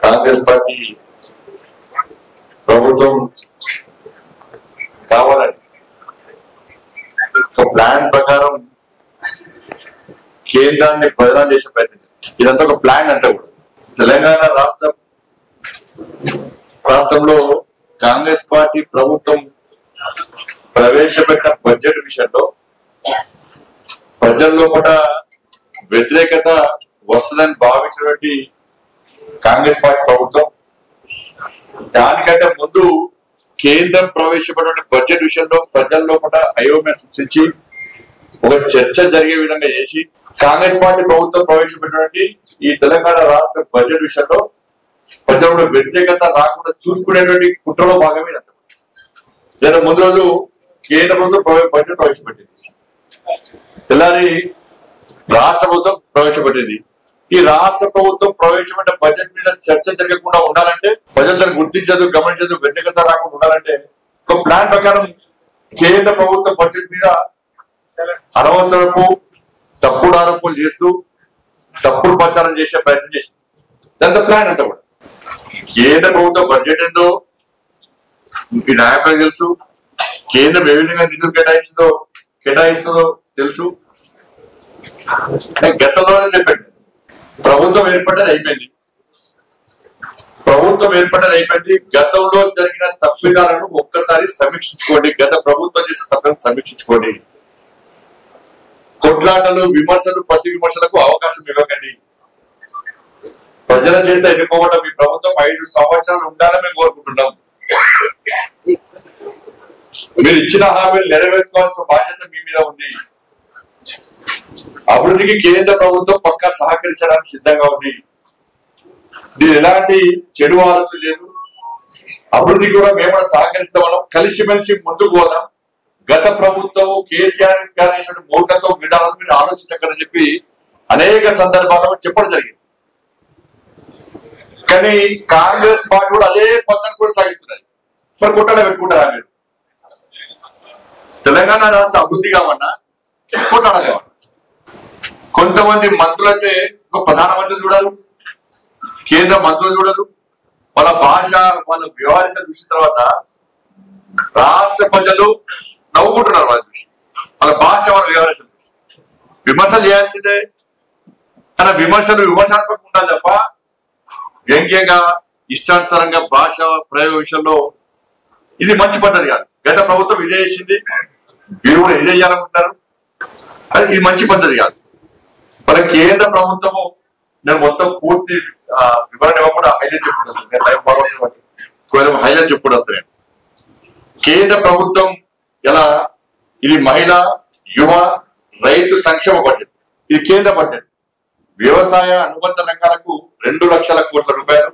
Congress party ప్రభుత్వం కావాలని ఒక ప్లాన్ ప్రకారం కేంద్రాన్ని ప్రధానం చేసే ప్రయత్నం. ఇదంతా ఒక ప్లాన్ అంతా కూడా. తెలంగాణ రాష్ట్రంలో కాంగ్రెస్ పార్టీ ప్రభుత్వం ప్రవేశపెట్టిన బడ్జెట్ విషయంలో ప్రజల్లో కూడా వ్యతిరేకత వస్తుందని భావించినటువంటి కాంగ్రెస్ పార్టీ ప్రభుత్వం దానికంటే ముందు కేంద్రం ప్రవేశపెట్టిన బడ్జెట్ విషయంలో ప్రజల్లో కూడా అయోమయం సృష్టించి ఒక చర్చ జరిగే విధంగా చేసి కాంగ్రెస్ పార్టీ ప్రభుత్వం ప్రవేశపెట్టినటువంటి ఈ తెలంగాణ రాష్ట్ర బడ్జెట్ విషయంలో ప్రజల్లో వ్యతిరేకత రాకుండా చూసుకునేటువంటి కుట్రలో భాగమే దాని ముందు రోజు కేంద్ర ప్రభుత్వం బడ్జెట్ ప్రవేశపెట్టింది, తెల్లారి రాష్ట్ర ప్రభుత్వం ప్రవేశపెట్టింది. ఈ రాష్ట్ర ప్రభుత్వం ప్రవేశపెట్టిన బడ్జెట్ మీద చర్చ జరగకుండా ఉండాలంటే, ప్రజలు దాన్ని గుర్తించదు, గమనించదు, వ్యతిరేకత రాకుండా ఉండాలంటే ఒక ప్లాన్ ప్రకారం కేంద్ర ప్రభుత్వ బడ్జెట్ మీద అనవసరపు తప్పుడు ఆరోపణలు చేస్తూ తప్పుడు ప్రచారం చేసే ప్రయత్నం చేసింది. దాంతో ప్లాన్ అంతా కూడా కేంద్ర ప్రభుత్వ బడ్జెట్ ఏందో ఈ నాయకులకు తెలుసు, కేంద్రం ఏ విధంగా నిధులు కేటాయిస్తుందో తెలుసు. గతంలోనే చెప్పండి, ప్రభుత్వం ఏర్పడ్డది అయిపోయింది. గతంలో జరిగిన తప్పిదాలను ఒక్కసారి సమీక్షించుకోండి. గత ప్రభుత్వం చేసిన తప్పులను సమీక్షించుకోండి. కొట్లాటలు, విమర్శలు, ప్రతి విమర్శలకు అవకాశం ఇవ్వకండి. ప్రజల చేత ఎన్నుకోవడం మీ ప్రభుత్వం 5 సంవత్సరాలు ఉండాలని మేము కోరుకుంటున్నాం. మీరు ఇచ్చిన హామీలు నెరవేర్చుకోవాల్సిన బాధ్యత మీ మీద ఉంది. అభివృద్ధికి కేంద్ర ప్రభుత్వం పక్కా సహకరించడానికి సిద్ధంగా ఉంది. దీని ఎలాంటి చెడు ఆలోచన లేదు. అభివృద్ధి కూడా మేము సహకరిస్తాం. మనం కలిసిమెలిసి ముందుకు పోదాం. గత ప్రభుత్వం కేసీఆర్ గారు మూర్ఖత్వం విధానం మీరు ఆలోచించకని చెప్పి అనేక సందర్భాల్లో చెప్పడం జరిగింది. కానీ కాంగ్రెస్ పార్టీ కూడా అదే పద్ధతిని కూడా సాగిస్తున్నది. మరి కుట్రలో పెట్టుకుంటారా మీరు? తెలంగాణ రాష్ట్ర అభివృద్ధి కావన్నా కుట్రలు కావన్నా. కొంతమంది మంత్రులు అయితే ఒక ప్రధానమంత్రి చూడరు, కేంద్ర మంత్రులు చూడరు. వాళ్ళ భాష, వాళ్ళ వ్యవహారిక చూసిన తర్వాత రాష్ట్ర ప్రజలు నవ్వుకుంటున్నారు. వాళ్ళ భాష, వాళ్ళ వ్యవహారం విమర్శలు చేయాల్సిందే. కానీ విమర్శనాత్మకంగా ఉండాలి తప్ప వ్యంగ్యంగా ఇష్టానుసారంగా భాష ప్రయోగ విషయంలో ఇది మంచి పద్ధతి కాదు. గత ప్రభుత్వం ఇదే చేసింది, వీరు కూడా ఇదే చేయాలనుకుంటారు. అది ఇది మంచి పద్ధతి కాదు. మన కేంద్ర ప్రభుత్వము, నేను మొత్తం పూర్తి వివరణ ఇవ్వకుండా హైలైట్ చెప్పుకుంటూ వస్తాను. కేంద్ర ప్రభుత్వం ఎలా ఇది మహిళా, యువ, రైతు సంక్షేమ బడ్జెట్. ఇది కేంద్ర బడ్జెట్. వ్యవసాయ అనుబంధ రంగాలకు 2 లక్షల కోట్ల రూపాయలు.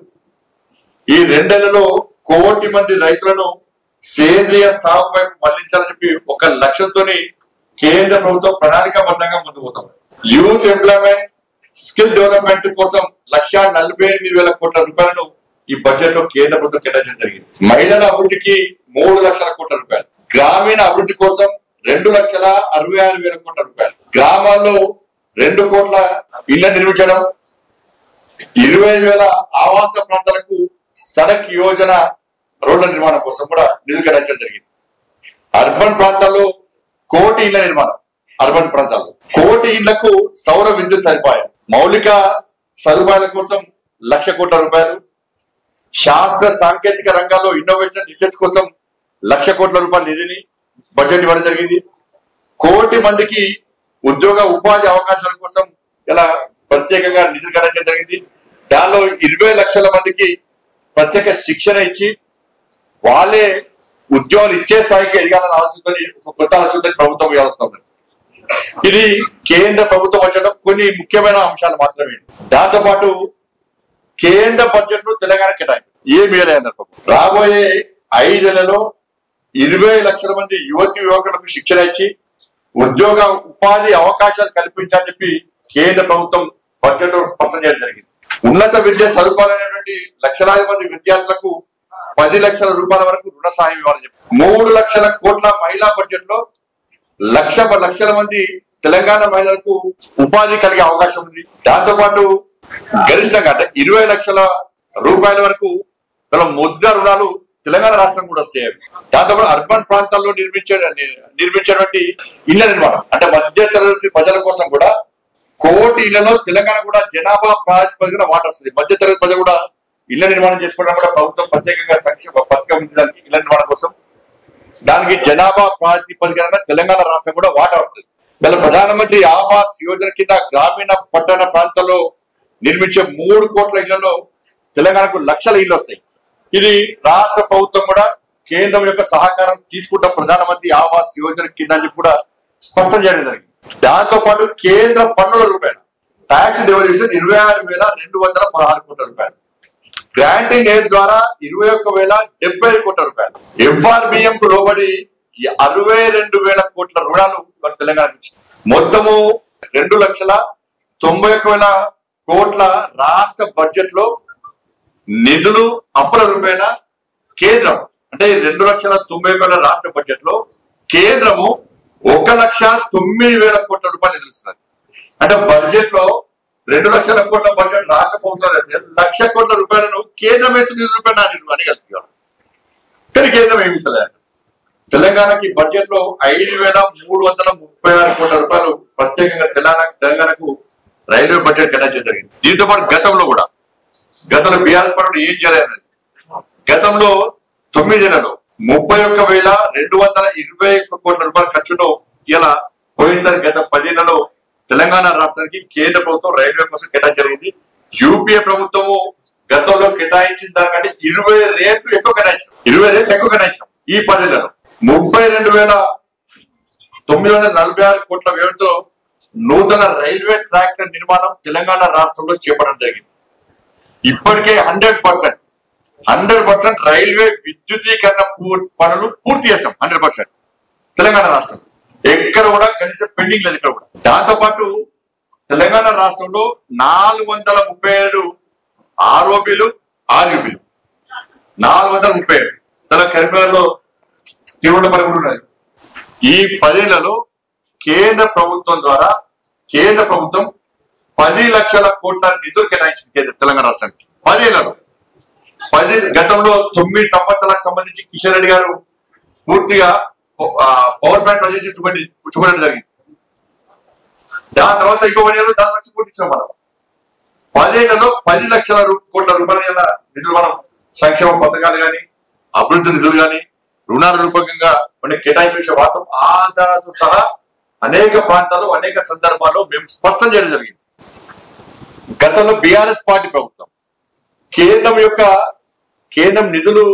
ఈ 2 నెలల్లో 1 కోటి మంది రైతులను సేంద్రియ సాగు వైపు మళ్లించాలని చెప్పి 1 లక్ష్యంతో కేంద్ర ప్రభుత్వం ప్రణాళికాబద్ధంగా ముందుకు పోతాం. యూత్ ఎంప్లాయ్మెంట్, స్కిల్ డెవలప్మెంట్ కోసం 1,48,000 కోట్ల రూపాయలను ఈ బడ్జెట్ లో కేంద్ర ప్రభుత్వం కేటాయించడం జరిగింది. మహిళల అభివృద్ధికి 3 లక్షల కోట్ల రూపాయలు. గ్రామీణ అభివృద్ధి కోసం 2,66,000 కోట్ల రూపాయలు. గ్రామాల్లో 2 కోట్ల ఇళ్ల నిర్మించడం, 25,000 ఆవాస ప్రాంతాలకు సడక్ యోజన రోడ్ల నిర్మాణం కోసం కూడా నిధులు కేటాయించడం జరిగింది. అర్బన్ ప్రాంతాల్లో 1 కోటి ఇళ్ల నిర్మాణం. అర్బన్ ప్రాంతాల్లో 1 కోటి ఇళ్లకు సౌర విద్యుత్ సదుపాయం. మౌలిక సదుపాయాల కోసం 1,00,000 కోట్ల రూపాయలు. శాస్త్ర సాంకేతిక రంగాల్లో ఇన్నోవేషన్ రీసెర్చ్ కోసం 1,00,000 కోట్ల రూపాయల నిధిని బడ్జెట్ ఇవ్వడం జరిగింది. 1 కోటి మందికి ఉద్యోగ ఉపాధి అవకాశాల కోసం ఇలా ప్రత్యేకంగా నిధులు కేటాయించడం జరిగింది. దానిలో 20 లక్షల మందికి ప్రత్యేక శిక్షణ ఇచ్చి వాళ్ళే ఉద్యోగాలు ఇచ్చే స్థాయికి ఎదగాలని ఆలోచనతోని కొత్త ఆలోచనతో ప్రభుత్వం వ్యవస్థ. ఇది కేంద్ర ప్రభుత్వం వచ్చడం కొన్ని ముఖ్యమైన అంశాలు మాత్రమే. దాంతో పాటు కేంద్ర బడ్జెట్ లో తెలంగాణ కేటాయింపు ఏమి అన్నారు. రాబోయే 5 నెలల్లో 20 లక్షల మంది యువకులకు శిక్షణ ఇచ్చి ఉద్యోగ ఉపాధి అవకాశాలు కల్పించాలని చెప్పి కేంద్ర ప్రభుత్వం బడ్జెట్ లో స్పష్టం చేయడం జరిగింది. ఉన్నత విద్య చదువుకోవాలనేటువంటి లక్షలాది మంది విద్యార్థులకు 10 లక్షల రూపాయల వరకు రుణ సాయం ఇవ్వాలని చెప్పి 3 లక్షల కోట్ల మహిళా బడ్జెట్ లో లక్షల మంది తెలంగాణ మహిళలకు ఉపాధి కలిగే అవకాశం ఉంది. దాంతో పాటు గరిష్టంగా అంటే 20 లక్షల రూపాయల వరకు ముద్ర రుణాలు తెలంగాణ రాష్ట్రం కూడా వస్తాయి. దాంతో అర్బన్ ప్రాంతాల్లో నిర్మించేటువంటి ఇళ్ల నిర్మాణం అంటే మధ్య తరగతి ప్రజల కోసం కూడా 1 కోటి ఇళ్లలో తెలంగాణ కూడా జనాభా ప్రాతిపదికన వాట వస్తుంది. మధ్య తరగతి ప్రజలు కూడా ఇళ్ల నిర్మాణం చేసుకోవడం కూడా ప్రభుత్వం ప్రత్యేకంగా సంక్షేమ పథకం ఉంది దానికి ఇళ్ల నిర్మాణం కోసం. దానికి జనాభా ప్రాతిపదికన తెలంగాణ రాష్ట్రం కూడా వాటా వస్తుంది. ఇలా ప్రధానమంత్రి ఆవాస్ యోజన కింద గ్రామీణ పట్టణ ప్రాంతాల్లో నిర్మించే 3 కోట్ల ఇళ్లలో తెలంగాణకు లక్షల ఇళ్లు వస్తాయి. ఇది రాష్ట్ర ప్రభుత్వం కూడా కేంద్రం యొక్క సహకారం తీసుకుంటాం ప్రధానమంత్రి ఆవాస్ యోజన కింద అని కూడా స్పష్టం చేయడం జరిగింది. దాంతో పాటు కేంద్ర పన్నుల రూపాయలు ట్యాక్స్ డెవల్యూషన్ 26,216 కోట్ల రూపాయలు, గ్రాంటింగ్ ఎయిడ్ ద్వారా 21,075 కోట్ల రూపాయలు, ఎఫ్ఆర్బిఎం కు లోబడి 62,000 కోట్ల రుణాలు తెలంగాణ మొత్తము 2,91,000 కోట్ల రాష్ట్ర బడ్జెట్ లో నిధులు అప్పుల రూపాయన కేంద్రం అంటే 2,90,000 రాష్ట్ర బడ్జెట్ లో కేంద్రము 1,09,000 కోట్ల రూపాయలు నిధులుస్తున్నది. అంటే బడ్జెట్ లో 2 లక్షల కోట్ల బడ్జెట్ రాష్ట్ర ప్రభుత్వం 1,00,000 కోట్ల రూపాయలను కేంద్రం ఎత్తు నిధుల రూపాయలు అడగలుగుతారు. కానీ కేంద్రం ఏమి ఇస్తలేదు. తెలంగాణకి బడ్జెట్ లో 5,336 కోట్ల రూపాయలు ప్రత్యేకంగా తెలంగాణకు రైల్వే బడ్జెట్ కేటాయించడం జరిగింది. దీంతో పాటు గతంలో బీఆర్ఎస్ పార్టీ ఏం చేయలేదు. గతంలో 9 నెలలు 31,221 కోట్ల రూపాయల ఖర్చును ఇలా పోయినసారి గత 10 నెలలో తెలంగాణ రాష్ట్రానికి కేంద్ర ప్రభుత్వం రైల్వే కోసం కేటాయించడం జరిగింది. యూపీఏ ప్రభుత్వము గతంలో కేటాయించిన దానికంటే 20 రెట్లు ఎక్కువ కేటాయించాం. ఈ 10 నెలలు 32,946 కోట్ల వ్యయంతో నూతన రైల్వే ట్రాక్ నిర్మాణం తెలంగాణ రాష్ట్రంలో చేపట్టడం జరిగింది. ఇప్పటికే 100% రైల్వే విద్యుతీకరణ పనులు పూర్తి చేస్తాం. 100% తెలంగాణ రాష్ట్రం ఎక్కడ కూడా కనీసం పెండింగ్ లేదు ఇక్కడ కూడా. దాంతో పాటు తెలంగాణ రాష్ట్రంలో 437 ఆర్ఓబీలు ఆర్యూబీలు 437 కరీంనగర్లో తిరువనపల్లి ఉన్నది. ఈ 10 ఏళ్లలో కేంద్ర ప్రభుత్వం ద్వారా కేంద్ర ప్రభుత్వం 10 లక్షల కోట్ల నిధులు కేటాయించింది తెలంగాణ రాష్ట్రానికి 10 ఏళ్లలో. గతంలో 9 సంవత్సరాలకు సంబంధించి కిషన్ రెడ్డి గారు పూర్తిగా పవర్ ప్లాంట్ ప్రజెంట్ చూపడం జరిగింది. దాని తర్వాత ఇంకో 1 ఏళ్ళు 10 లక్షల కోట్లు ఇచ్చాం మనం. 10 ఏళ్లలో 10 లక్షల కోట్ల రూపాయల నిధులు మనం సంక్షేమ పథకాలు కానీ అభివృద్ధి నిధులు కానీ రుణాల రూపకంగా మనం కేటాయించిన వాస్తవం ఆధారాలతో సహా అనేక ప్రాంతాల్లో అనేక సందర్భాల్లో మేము స్పష్టం చేయడం జరిగింది. గతంలో బీఆర్ఎస్ పార్టీ ప్రభుత్వం కేంద్రం నిధులు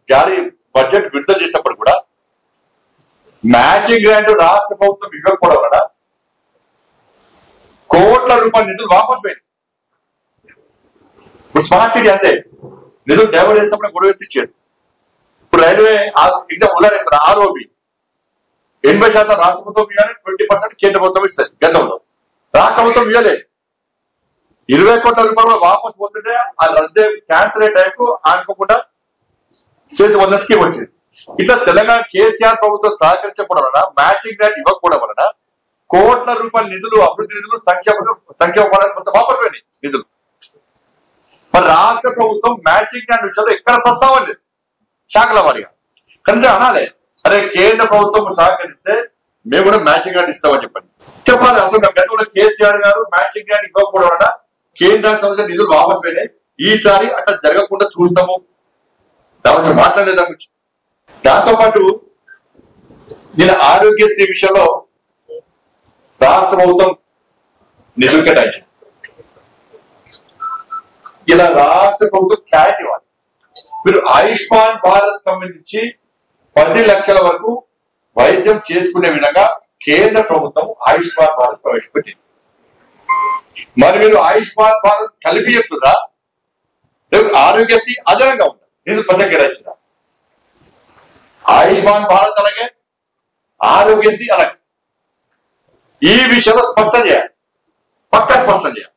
జారీ బడ్జెట్ విడుదల చేసినప్పుడు కూడా మ్యాచింగ్ గ్రాంట్ రాష్ట్ర ప్రభుత్వం ఇవ్వకపోవడం వలన కోట్ల రూపాయల నిధులు వాపసు పోయింది. ఇప్పుడు స్మార్ట్ సిటీ అంతే నిధులు డైవర్ట్ చేసినప్పుడు గొడవ ఇచ్చేది. ఇప్పుడు రైల్వే ఎగ్జామ్ ఉదాహరణ ఆర్ఓబి 80% రాష్ట్ర ప్రభుత్వం ఇవ్వాలి, 20% కేంద్ర ప్రభుత్వం ఇస్తుంది. గతంలో రాష్ట్ర ప్రభుత్వం ఇవ్వలేదు. 20 కోట్ల రూపాయలు వాపసు పోతుంటే ఆ రద్దు క్యాన్సల్ అయ్యే టైంకు ఆనుకోకుండా సేతు 100 స్కీమ్ వచ్చింది. ఇట్లా తెలంగాణ కేసీఆర్ ప్రభుత్వం సహకరించకపోవడం వలన మ్యాచింగ్ గ్రాంట్ ఇవ్వకపోవడం వలన కోట్ల రూపాయల నిధులు అభివృద్ధి నిధులు సంక్షేమ పథకాలు మొత్తం వాపసు పోయినాయి నిధులు. మరి రాష్ట్ర ప్రభుత్వం మ్యాచింగ్ గ్రాంట్ విషయంలో ఎక్కడ ప్రస్తావన లేదు. శాఖల వారిగా కనీసం అనాలే, సరే కేంద్ర ప్రభుత్వం సహకరిస్తే మేము కూడా మ్యాచింగ్ గ్రాంట్ ఇస్తామని చెప్పాలి. అసలు గతంలో కేసీఆర్ గారు మ్యాచింగ్ గ్రాంట్ ఇవ్వకపోవడం వలన కేంద్రానికి సంబంధించిన నిధులు వాపసు పోయినాయి. ఈసారి అట్లా జరగకుండా చూస్తాము, దాని మాట్లాడలేదు. దాంతో పాటు నేను ఆరోగ్యశ్రీ విషయంలో రాష్ట్ర ప్రభుత్వం నిధులు కేటాయించింది. ఇలా రాష్ట్ర ప్రభుత్వం క్లారిటీ ఇవ్వాలి. మీరు ఆయుష్మాన్ భారత్ సంబంధించి 10 లక్షల వరకు వైద్యం చేసుకునే విధంగా కేంద్ర ప్రభుత్వం ఆయుష్మాన్ భారత్ ప్రవేశపెట్టింది. మరి మీరు ఆయుష్మాన్ భారత్ కలిపి చెప్తున్నా ఆరోగ్యశ్రీ అదనంగా ఉందా నిధులు పథకం కేటాయించిన? ఆయుష్మాన్ భారత్ అలాగే ఆరోగ్యశ్రీ అలాగే ఈ విషయంలో స్పష్టం చేయాలి, పక్కా స్పష్టం చేయాలి.